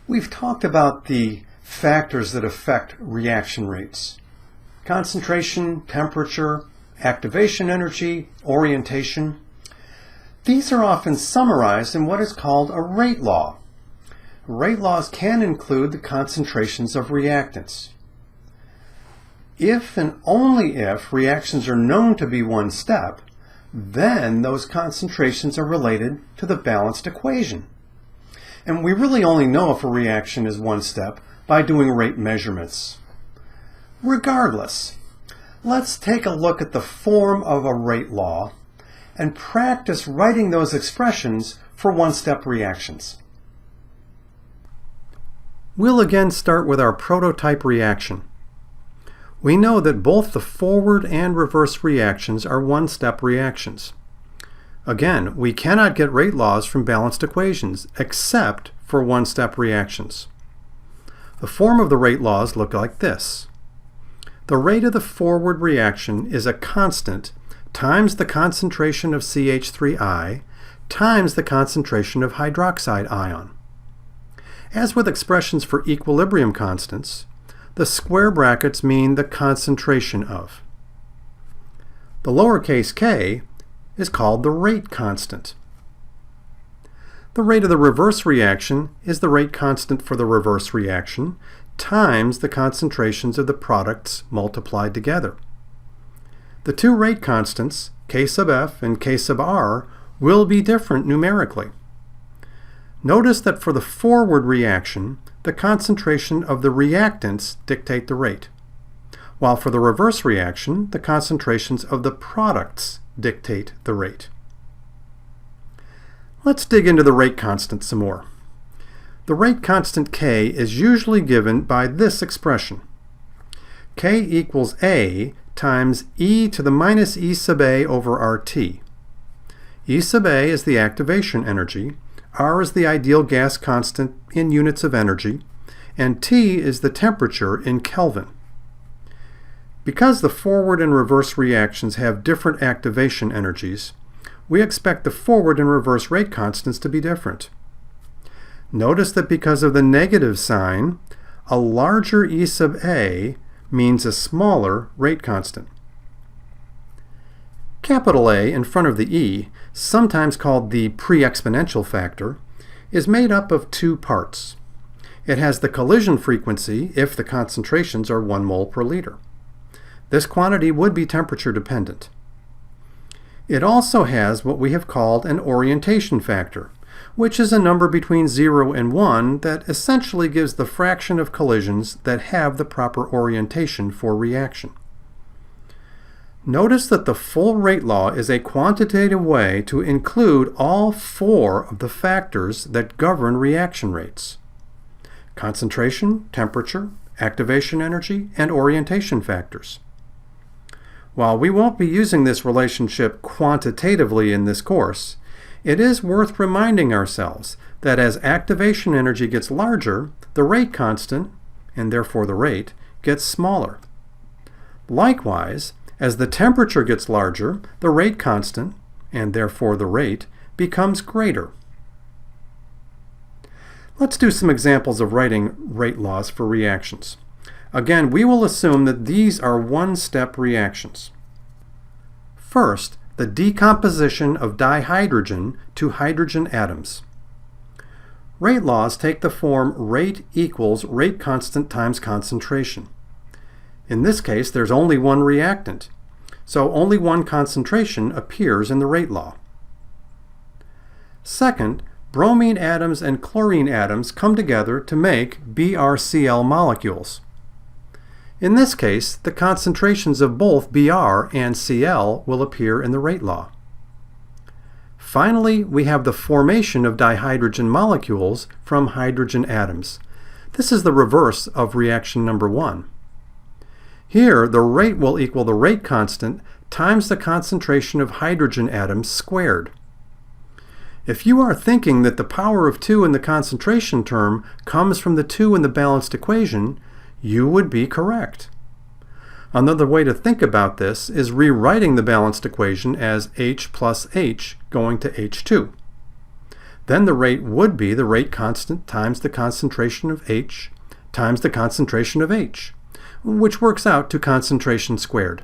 We've talked about the factors that affect reaction rates: concentration, temperature, activation energy, orientation. These are often summarized in what is called a rate law. Rate laws can include the concentrations of reactants. If and only if reactions are known to be one step, then those concentrations are related to the balanced equation. And we really only know if a reaction is one step by doing rate measurements. Regardless, let's take a look at the form of a rate law and practice writing those expressions for one-step reactions. We'll again start with our prototype reaction. We know that both the forward and reverse reactions are one-step reactions. Again, we cannot get rate laws from balanced equations except for one-step reactions. The form of the rate laws look like this. The rate of the forward reaction is a constant times the concentration of CH3I times the concentration of hydroxide ion. As with expressions for equilibrium constants, the square brackets mean the concentration of. The lowercase k is called the rate constant. The rate of the reverse reaction is the rate constant for the reverse reaction times the concentrations of the products multiplied together. The two rate constants, K sub f and K sub r, will be different numerically. Notice that for the forward reaction, the concentration of the reactants dictate the rate, while for the reverse reaction, the concentrations of the products dictate the rate. Let's dig into the rate constant some more. The rate constant K is usually given by this expression. K equals A times e to the minus e sub a over RT. E sub a is the activation energy, R is the ideal gas constant in units of energy, and T is the temperature in Kelvin. Because the forward and reverse reactions have different activation energies, we expect the forward and reverse rate constants to be different. Notice that because of the negative sign, a larger E sub A means a smaller rate constant. Capital A in front of the E, sometimes called the pre-exponential factor, is made up of two parts. It has the collision frequency if the concentrations are 1 mole per liter. This quantity would be temperature dependent. It also has what we have called an orientation factor, which is a number between 0 and 1 that essentially gives the fraction of collisions that have the proper orientation for reaction. Notice that the full rate law is a quantitative way to include all 4 of the factors that govern reaction rates: concentration, temperature, activation energy, and orientation factors. While we won't be using this relationship quantitatively in this course, it is worth reminding ourselves that as activation energy gets larger, the rate constant, and therefore the rate, gets smaller. Likewise, as the temperature gets larger, the rate constant, and therefore the rate, becomes greater. Let's do some examples of writing rate laws for reactions. Again, we will assume that these are one-step reactions. First, the decomposition of dihydrogen to hydrogen atoms. Rate laws take the form rate equals rate constant times concentration. In this case, there's only one reactant, so only one concentration appears in the rate law. Second, bromine atoms and chlorine atoms come together to make BrCl molecules. In this case, the concentrations of both Br and Cl will appear in the rate law. Finally, we have the formation of dihydrogen molecules from hydrogen atoms. This is the reverse of reaction number 1. Here, the rate will equal the rate constant times the concentration of hydrogen atoms squared. If you are thinking that the power of 2 in the concentration term comes from the 2 in the balanced equation, you would be correct. Another way to think about this is rewriting the balanced equation as H plus H going to H2. then the rate would be the rate constant times the concentration of H times the concentration of H, which works out to concentration squared.